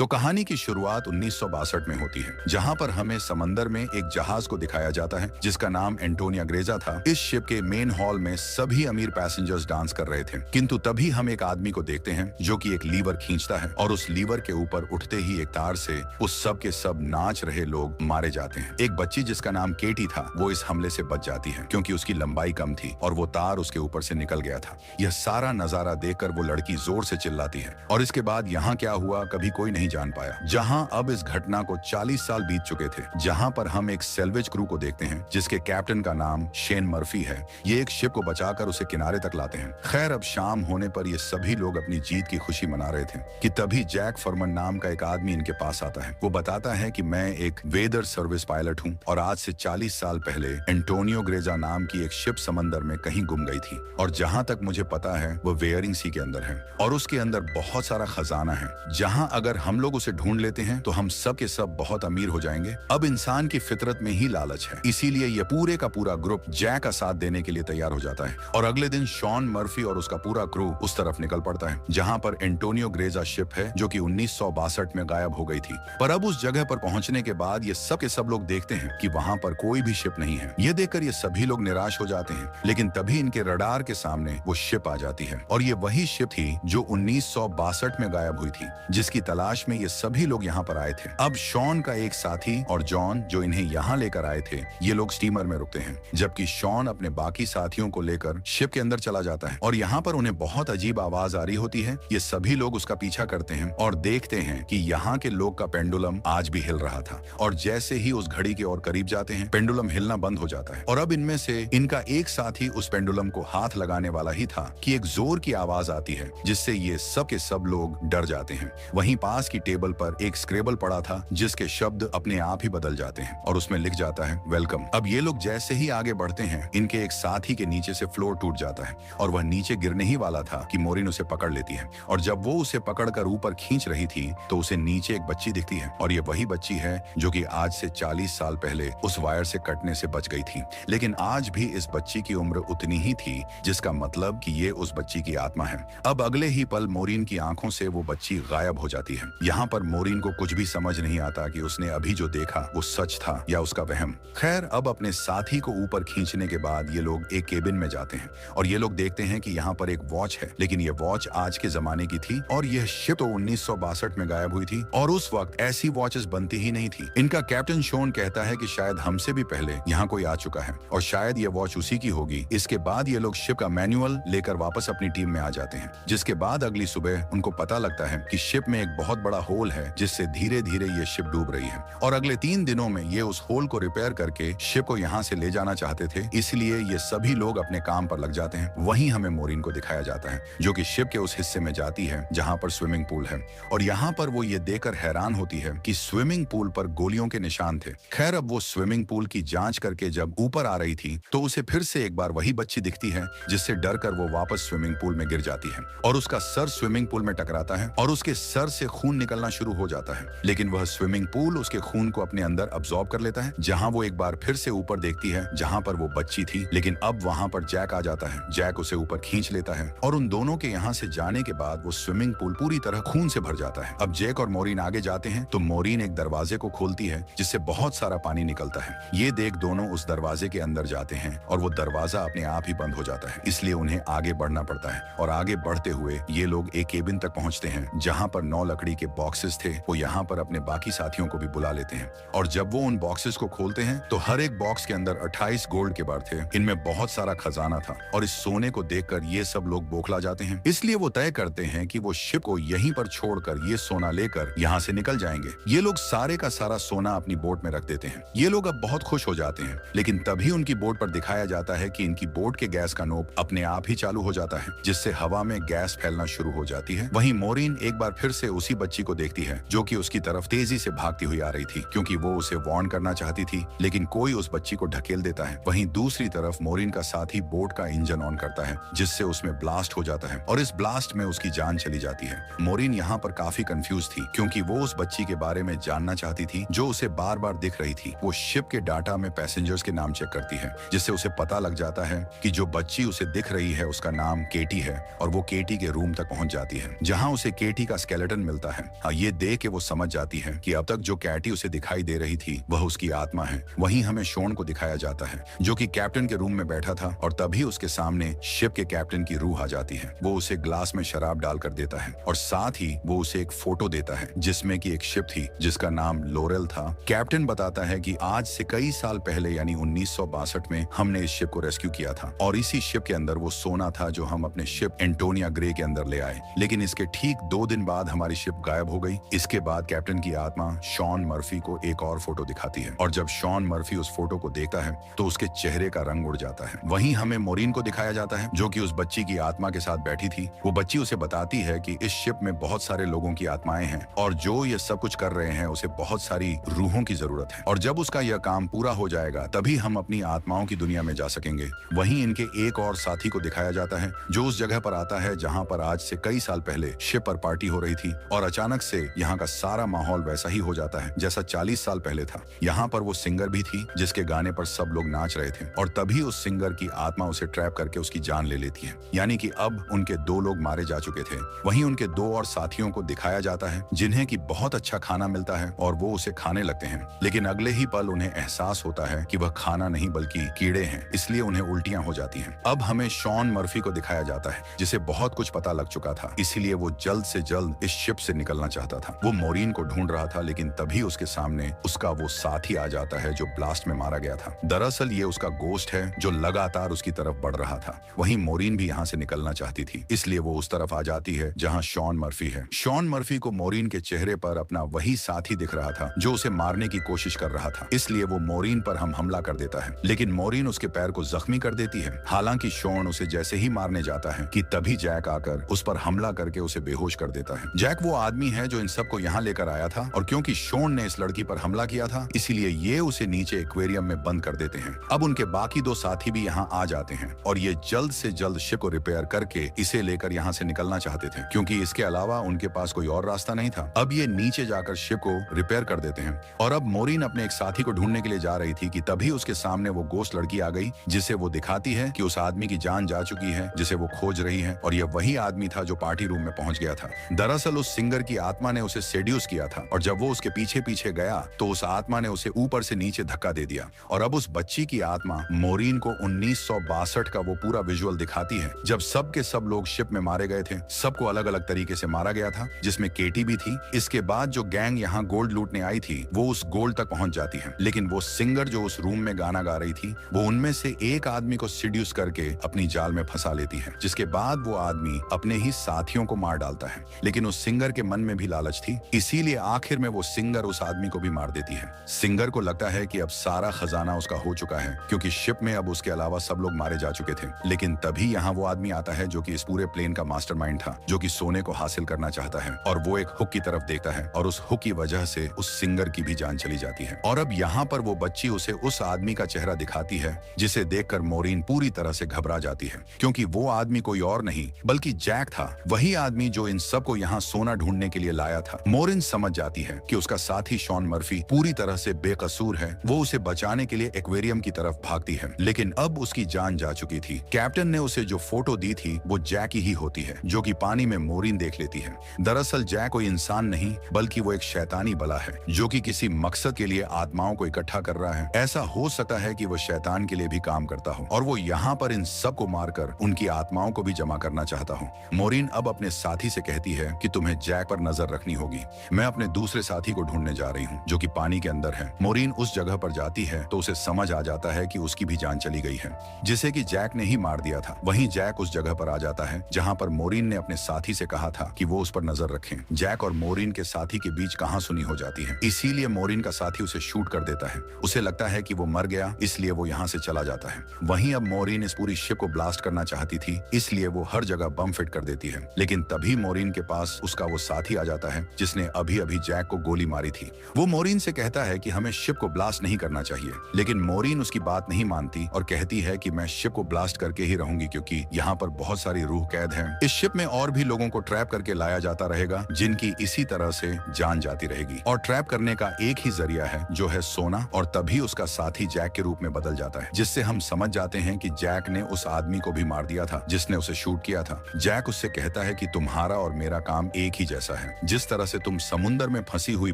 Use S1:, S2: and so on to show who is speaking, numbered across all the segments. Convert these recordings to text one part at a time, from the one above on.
S1: तो कहानी की शुरुआत 1962 में होती है, जहां पर हमें समंदर में एक जहाज को दिखाया जाता है जिसका नाम एंटोनिया ग्रेजा था। इस शिप के मेन हॉल में सभी अमीर पैसेंजर्स डांस कर रहे थे, किंतु तभी हम एक आदमी को देखते हैं जो कि एक लीवर खींचता है और उस लीवर के ऊपर उठते ही एक तार से उस सब के सब नाच रहे लोग मारे जाते हैं। एक बच्ची जिसका नाम केटी था, वो इस हमले से बच जाती है क्योंकि उसकी लंबाई कम थी और वो तार उसके ऊपर से निकल गया था। यह सारा नजारा देखकर वो लड़की जोर से चिल्लाती है और इसके बाद यहाँ क्या हुआ कभी कोई नहीं जान पाया। जहाँ अब इस घटना को 40 साल बीत चुके थे, जहाँ पर हम एक सेल्वेज क्रू को देखते हैं जिसके कैप्टन का नाम शेन मर्फी है। ये एक शिप को बचाकर उसे किनारे तक लाते हैं। खैर, अब शाम होने पर ये सभी लोग अपनी जीत की खुशी मना रहे थे कि तभी जैक फरमन नाम का एक आदमी इनके पास आता है। वो बताता है कि मैं एक वेदर सर्विस पायलट हूँ और आज से 40 साल पहले एंटोनियो ग्रेजा नाम की एक शिप समंदर में कहीं गुम गई थी और जहाँ तक मुझे पता है वो वेयरिंग सी के अंदर है और उसके अंदर बहुत सारा खजाना है, जहाँ अगर हम लोग उसे ढूंढ लेते हैं तो हम सब के सब बहुत अमीर हो जाएंगे। अब इंसान की फितरत में ही लालच है, इसीलिए ये पूरे का पूरा ग्रुप जैक का साथ देने के लिए तैयार हो जाता है और अगले दिन शॉन मर्फी और उसका पूरा क्रू उस तरफ निकल पड़ता है जहाँ पर एंटोनियो ग्रेजा शिप है जो कि 1962 में गायब हो गई थी। पर अब उस जगह पर पहुंचने के बाद ये सब के सब लोग देखते हैं कि वहाँ पर कोई भी शिप नहीं है। ये देखकर ये सभी लोग निराश हो जाते हैं, लेकिन तभी इनके रडार के सामने वो शिप आ जाती है और ये वही शिप थी जो 1962 में गायब हुई थी, जिसकी तलाश में ये सभी लोग यहाँ पर आए थे। अब शॉन का एक साथी और जॉन जो इन्हें यहाँ लेकर आए थे, ये लोग स्टीमर में रुकते हैं, जबकि शॉन अपने बाकी साथियों को लेकर शिप के अंदर चला जाता है और यहाँ पर उन्हें बहुत अजीब आवाज आ रही होती है। ये सभी लोग उसका पीछा करते हैं और देखते हैं कि यहाँ के लोग का पेंडुलम आज भी हिल रहा था और जैसे ही उस घड़ी के और करीब जाते हैं, पेंडुलम हिलना बंद हो जाता है और अब इनमें से इनका एक साथी उस पेंडुलम को हाथ लगाने वाला ही था कि एक जोर की आवाज आती है जिससे ये सब के सब लोग डर जाते हैं। वहीं पास की टेबल पर एक स्क्रेबल पड़ा था जिसके शब्द अपने आप ही बदल जाते हैं और उसमें लिख जाता है वेलकम। अब ये लोग जैसे ही आगे बढ़ते हैं, इनके एक साथी के नीचे से फ्लोर टूट जाता है और वह नीचे गिरने ही वाला था कि मोरिन उसे पकड़ लेती है और जब वो उसे पकड़कर ऊपर खींच रही थी तो उसे नीचे एक बच्ची दिखती है और ये वही बच्ची है जो कि आज से 40 साल पहले उस वायर से कटने से बच गई थी। लेकिन आज भी इस बच्ची की उम्र उतनी ही थी, जिसका मतलब कि ये उस बच्ची की आत्मा है। अब अगले ही पल मोरिन की आंखों से वो बच्ची गायब हो जाती है। यहाँ पर मोरिन को कुछ भी समझ नहीं आता कि उसने अभी जो देखा वो सच था या उसका वहम। खैर, अब अपने साथी को ऊपर खींचने के बाद ये लोग एक केबिन में जाते हैं और ये लोग देखते हैं कि यहाँ पर एक वॉच है, लेकिन ये वॉच आज के जमाने की थी और यह शिप तो 1962 में गायब हुई थी और उस वक्त ऐसी वॉचेस बनती ही नहीं थी। इनका कैप्टन शॉन कहता है कि शायद हमसे भी पहले यहाँ कोई आ चुका है और शायद ये वॉच उसी की होगी। इसके बाद ये लोग शिप का मैनुअल लेकर वापस अपनी टीम में आ जाते हैं, जिसके बाद अगली सुबह उनको पता लगता है कि शिप में एक बहुत बड़ा होल है जिससे धीरे धीरे ये शिप डूब रही है और अगले 3 दिनों में ये उस होल को रिपेयर करके शिप को यहाँ से ले जाना चाहते थे, इसलिए ये सभी लोग अपने काम पर लग जाते हैं। वहीं हमें मोरिन को दिखाया जाता है जो कि शिप के उस हिस्से में जाती है जहाँ पर स्विमिंग पूल है और यहाँ पर वो ये देखकर हैरान होती है कि स्विमिंग पूल पर गोलियों के निशान थे। खैर, अब वो स्विमिंग पूल की जांच करके जब ऊपर आ रही थी तो उसे फिर से एक बार वही बच्ची दिखती है, जिससे डरकर वो वापस स्विमिंग पूल में गिर जाती है और उसका सर स्विमिंग पूल में टकराता है और उसके सर से खून निकलना शुरू हो जाता है, लेकिन वह स्विमिंग पूल उसके खून को अपने अंदर अब्सॉर्ब कर लेता है। जहाँ वो एक बार फिर से ऊपर देखती है जहाँ पर वो बच्ची थी, लेकिन अब वहाँ पर जैक आ जाता है। जैक उसे ऊपर खींच लेता है और उन दोनों के यहाँ से जाने के बाद वो स्विमिंग पूल पूरी तरह खून से भर जाता है। अब जैक और मोरिन आगे जाते हैं तो मोरिन एक दरवाजे को खोलती है जिससे बहुत सारा पानी निकलता है। ये देख दोनों उस दरवाजे के अंदर जाते हैं और वो दरवाजा अपने आप ही बंद हो जाता है, इसलिए उन्हें आगे बढ़ना पड़ता है और आगे बढ़ते हुए ये लोग एक केबिन तक पहुंचते हैं जहां पर 9 लकड़ी के बॉक्सेस थे। वो यहाँ पर अपने बाकी साथियों को भी बुला लेते हैं और जब वो उन बॉक्सेस को खोलते हैं तो हर एक बॉक्स के अंदर 28 गोल्ड के बार थे। इनमें बहुत सारा खजाना था और इस सोने को देखकर ये सब लोग बौखला जाते हैं, इसलिए वो तय करते हैं कि वो शिप को यहीं पर छोड़कर ये सोना लेकर यहाँ से निकल जाएंगे। ये लोग सारे का सारा सोना अपनी बोट में रख देते हैं। ये लोग अब बहुत खुश हो जाते हैं, लेकिन तभी उनकी बोट पर दिखाया जाता है कि इनकी बोट के गैस का नोब अपने आप ही चालू हो जाता है, जिससे हवा में गैस फैलना शुरू हो जाती है। वहीं मोरिन एक बार फिर से उसी बच्ची को देखती है जो कि उसकी तरफ तेजी से भागती हुई आ रही थी, क्योंकि वो उसे वार्न करना चाहती थी, लेकिन कोई उस बच्ची को ढकेल देता है। वहीं दूसरी तरफ मोरिन का साथी बोट का इंजन ऑन करता है, जिससे उसमें ब्लास्ट हो जाता है और इस ब्लास्ट में उसकी जान चली जाती है। मोरिन यहाँ पर काफी कंफ्यूज थी, क्योंकि वो उस बच्ची के बारे में जानना चाहती थी जो उसे बार बार दिख रही थी। वो शिप के डाटा में पैसेंजर्स के नाम चेक करती है, जिससे उसे पता लग जाता है कि जो बच्ची उसे दिख रही है उसका नाम केटी है और वो केटी के रूम तक पहुंच जाती है, जहां उसे केटी का स्केलेटन मिलता है हाँ, ये देख के वो समझ जाती है कि अब तक जो कैटी उसे दिखाई दे रही थी वह उसकी आत्मा है। वहीं हमें शॉन को दिखाया जाता है जो कि कैप्टन के रूम में बैठा था और तभी उसके सामने शिप के कैप्टन की रूह आ जाती है। वो उसे ग्लास में शराब डालकर देता है और साथ ही वो उसे एक फोटो देता है जिसमें कि एक शिप थी जिसका नाम लोरेल था। कैप्टन बताता है कि आज से कई साल पहले यानी 1962 में हमने इस शिप को रेस्क्यू किया था और इसी शिप के अंदर वो सोना था जो हम अपने शिप एंटोनिया ग्रे के अंदर ले आए, लेकिन इसके ठीक 2 दिन बाद हमारी शिप गायब हो गई। इसके बाद कैप्टन की आत्मा शॉन मर्फी को एक और फोटो दिखाती है और जब शॉन मर्फी उस फोटो को देखता है तो उसके चेहरे का रंग उड़ जाता है। वहीं हमें मोरिन को दिखाया जाता है जो कि उस बच्ची की आत्मा के साथ बैठी थी। वो बच्ची उसे बताती है कि इस शिप में बहुत सारे लोगों की आत्माएं हैं और जो ये सब कुछ कर रहे हैं उसे बहुत सारी रूहों की जरूरत है और जब उसका यह काम पूरा हो जाएगा तभी हम अपनी आत्माओं की दुनिया में जा सकेंगे। वहीं इनके एक और साथी को दिखाया जाता है जो उस जगह पर आता है जहां पर आज से कई साल पहले शिप पर पार्टी हो रही थी और अचानक से यहाँ का सारा माहौल वैसा ही हो जाता है जैसा 40 साल पहले था। यहाँ पर वो सिंगर भी थी जिसके गाने पर सब लोग नाच रहे थे और तभी उस सिंगर की आत्मा उसे ट्रैप करके उसकी जान ले लेती है, यानी कि अब उनके 2 लोग मारे जा चुके थे। वहीं उनके 2 और साथियों को दिखाया जाता है जिन्हें की बहुत अच्छा खाना मिलता है और वो उसे खाने लगते हैं, लेकिन अगले ही पल उन्हें एहसास होता है कि वह खाना नहीं बल्कि कीड़े हैं, इसलिए उन्हें उल्टियां हो जाती हैं। अब हमें शॉन मर्फी को दिखाया जाता है जिसे बहुत कुछ पता लग चुका था, इसीलिए वो जल्द से जल्द इस शिप से निकलना चाहता था। वो मोरिन को ढूंढ रहा था लेकिन तभी उसके सामने उसका वो साथी आ जाता है जो ब्लास्ट में मारा गया था। दरअसल ये उसका गोश्त है जो लगातार उसकी तरफ बढ़ रहा था। वहीं मोरिन भी यहाँ से निकलना चाहती थी, इसलिए वो उस तरफ आ जाती है जहाँ शॉन मर्फी है। शॉन मर्फी को मोरिन के चेहरे पर अपना वही साथी दिख रहा था जो उसे मारने की कोशिश कर रहा था, इसलिए वो मोरिन पर हमला कर देता है, लेकिन मोरिन उसके पैर को जख्मी कर देती है। हालांकि शॉन उसे जैसे ही मारने जाता है कि तभी जैक आकर उस पर हमला करके उसे बेहोश कर देता है। जैक वो आदमी है जो इन सबको यहाँ लेकर आया था और क्योंकि शॉन ने इस लड़की पर हमला किया था इसीलिए ये उसे नीचे एक्वेरियम में बंद कर देते हैं। अब उनके बाकी 2 साथी भी यहाँ आ जाते हैं और ये जल्द से जल्द शिप को रिपेयर करके इसे लेकर यहाँ से निकलना चाहते थे क्योंकि इसके अलावा उनके पास कोई और रास्ता नहीं था। अब ये नीचे जाकर शिप को रिपेयर कर देते हैं और अब मोरिन अपने एक साथी को ढूंढने के लिए जा रही थी कि तभी उसके सामने वो गोश्त लड़की आ गई जिसे वो दिखाती है कि उस आदमी की जान जा चुकी है जिसे वो खोज रही है और यह वही आदमी था जो पार्टी रूम में पहुंच गया था। दरअसल उस सिंगर की आत्मा ने उसे सेड्यूस किया था और जब वो उसके पीछे पीछे गया तो उस आत्मा ने उसे ऊपर से नीचे धक्का दे दिया और अब उस बच्ची की आत्मा मोरिन को 1962 का वो पूरा विजुअल दिखाती है जब सब के सब लोग शिप में मारे गए थे। सबको अलग अलग तरीके से मारा गया था जिसमें केटी भी थी। इसके बाद जो गैंग यहाँ गोल्ड लूटने आई थी वो उस गोल्ड तक पहुंच जाती है, लेकिन वो सिंगर जो उस रूम में गाना गा रही थी वो उनमें से एक आदमी को सिड्यूस करके अपनी जाल में फंसा लेती है, जिसके बाद वो आदमी अपने ही साथियों को मार डालता है। लेकिन उस सिंगर के मन में भी लालच थी, इसीलिए आखिर में वो सिंगर उस आदमी को भी मार देती है। सिंगर को लगता है कि अब सारा खजाना उसका हो चुका है क्योंकि शिप में अब उसके अलावा सब लोग मारे जा चुके थे, लेकिन तभी यहाँ वो आदमी आता है जो कि इस पूरे प्लेन का मास्टरमाइंड था, जो कि सोने को हासिल करना चाहता है और वो एक हुक की तरफ देखता है और उस हुक की वजह से उस सिंगर की भी जान चली जाती है। और अब यहाँ पर वो बच्ची उसे उस आदमी का चेहरा दिखाती है जिसे देखकर मोरिन पूरी तरह से घबरा जाती है क्योंकि वो आदमी कोई और नहीं बल्कि जैक था, वही आदमी जो इन सबको यहाँ सोना ढूंढने के लिए लाया था। मोरिन समझ जाती है कि उसका साथी शॉन मर्फी पूरी तरह से बेकसूर है। वो उसे बचाने के लिए एक्वेरियम की तरफ भागती है, लेकिन अब उसकी जान जा चुकी थी। कैप्टन ने उसे जो फोटो दी थी वो जैक ही होती है जो कि पानी में मोरिन देख लेती है। दरअसल जैक कोई इंसान नहीं बल्कि वो एक शैतानी बला है जो कि किसी मकसद के लिए आत्माओं को इकट्ठा कर रहा है। ऐसा हो सकता है कि वो शैतान के लिए भी काम करता हो और वो यहाँ पर इन सबको मारकर उनकी आत्माओं को भी जमा करना चाहता हो। मोरिन अब अपने साथी से कहती है कि तुम्हें जैक पर नजर रखनी होगी, मैं अपने दूसरे साथी को ढूंढने जा रही हूँ जो कि पानी के अंदर है। मोरिन उस जगह पर जाती है तो उसे समझ आ जाता है कि उसकी भी जान चली गई है, जिसे कि जैक ने ही मार दिया था। वहीं जैक उस जगह पर आ जाता है जहाँ पर मोरिन ने अपने साथी से कहा था कि वो उस पर नजर रखें। जैक और मोरिन के साथी के बीच कहासुनी हो जाती है, इसीलिए मोरिन का साथी उसे शूट कर देता है। उसे लगता है कि वो मर गया, इसलिए वो यहाँ से चला जाता है। वहीं अब मोरिन इस पूरी शिप को ब्लास्ट करना चाहती थी, इसलिए वो हर जगह बम फिट कर देती है, लेकिन तभी मोरिन के पास उसका वो साथी आ जाता है जिसने अभी अभी जैक को गोली मारी थी। वो मोरिन से कहता है कि हमें शिप को ब्लास्ट नहीं करना चाहिए, लेकिन मोरिन उसकी बात नहीं मानती और कहती है कि मैं शिप को ब्लास्ट करके ही रहूंगी क्योंकि यहाँ पर बहुत सारी रूह कैद है। इस शिप में और भी लोगों को ट्रैप करके लाया जाता रहेगा जिनकी इसी तरह से जान जाती रहेगी और ट्रैप करने का एक ही जरिया है जो है सोना। और तभी उसका साथी जैक के रूप में बदल जाता है, जिससे हम समझ जाते हैं कि जैक ने उस आदमी को भी मार दिया था जिसने उसे शूट किया था। जैक उससे कहता है कि तुम्हारा और मेरा काम एक ही जैसा जैसा है। जिस तरह से तुम समुद्र में फंसी हुई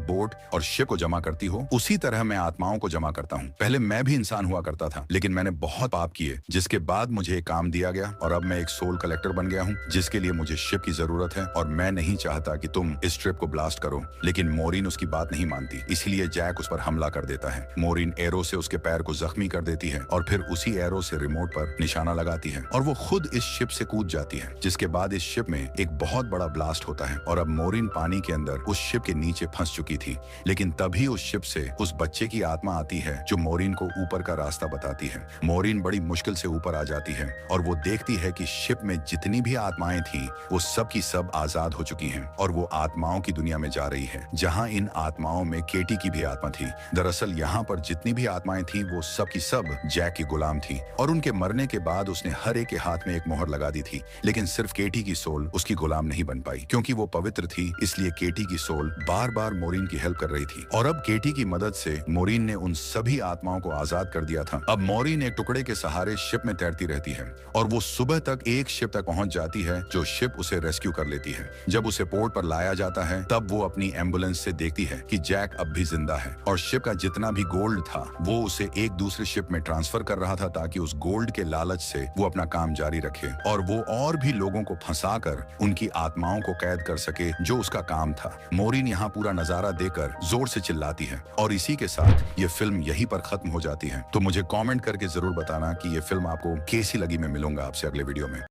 S1: बोट और शिप को जमा करती हो, उसी तरह मैं आत्माओं को जमा करता हूँ। पहले मैं भी इंसान हुआ करता था, लेकिन मैंने बहुत पाप किए, जिसके बाद मुझे एक काम दिया गया और अब मैं एक सोल कलेक्टर बन गया हूँ, जिसके लिए मुझे शिप की जरूरत है। और मैं नहीं चाहता कि तुम इस ट्रिप को ब्लास्ट करो, लेकिन मोरिन उसकी बात नहीं मानती, इसलिए जैक उस पर हमला कर देता है। मोरिन एरो से उसके पैर को जख्मी कर देती है और फिर उसी एरो से रिमोट पर निशाना लगाती है और वो खुद इस शिप से कूद जाती है। जिसके बाद इस शिप में एक बहुत बड़ा ब्लास्ट होता है और अब मोरिन पानी के अंदर उस शिप के नीचे फंस चुकी थी। लेकिन तभी उस शिप से उस बच्चे की आत्मा आती है जो मोरिन को ऊपर का रास्ता बताती है। मोरिन बड़ी मुश्किल से ऊपर आ जाती है और वो देखती है कि शिप में जितनी भी आत्माएं थी वो सब की सब आजाद हो चुकी हैं और वो आत्माओं की दुनिया में जा रही है, जहां इन आत्माओं में केटी की भी आत्मा थी। दरअसल यहाँ पर जितनी भी आत्माएं थी वो सब की सब जैक की गुलाम थी और उनके मरने के बाद उसने हर एक के हाथ में एक मोहर लगा दी थी। लेकिन सिर्फ केटी की सोल उसकी गुलाम नहीं बन पाई, क्योंकि वो पवित्र थी, इसलिए केटी की सोल बार बार मोरिन की हेल्प कर रही थी। और अब केटी की मदद से मोरिन ने उन सभी आत्माओं को आजाद कर दिया था। अब मोरिन एक टुकड़े के सहारे शिप में तैरती रहती है और वो सुबह तक एक शिप तक पहुंच जाती है जो शिप उसे रेस्क्यू कर लेती है। जब उसे पोर्ट पर लाया जाता है तब वो अपनी एम्बुलेंस से देखती है कि जैक अब भी जिंदा है और शिप का जितना भी गोल्ड था वो उसे एक दूसरे शिप में ट्रांसफर कर रहा था, ताकि उस गोल्ड के लालच से वो अपना काम जारी रखे और वो और भी लोगों को फंसाकर उनकी आत्माओं को कैद कर सके, जो उसका काम था। मोरिन यहाँ पूरा नजारा देकर जोर से चिल्लाती है और इसी के साथ ये फिल्म यहीं पर खत्म हो जाती है। तो मुझे कमेंट करके जरूर बताना कि ये फिल्म आपको कैसी लगी। मैं मिलूंगा आपसे अगले वीडियो में।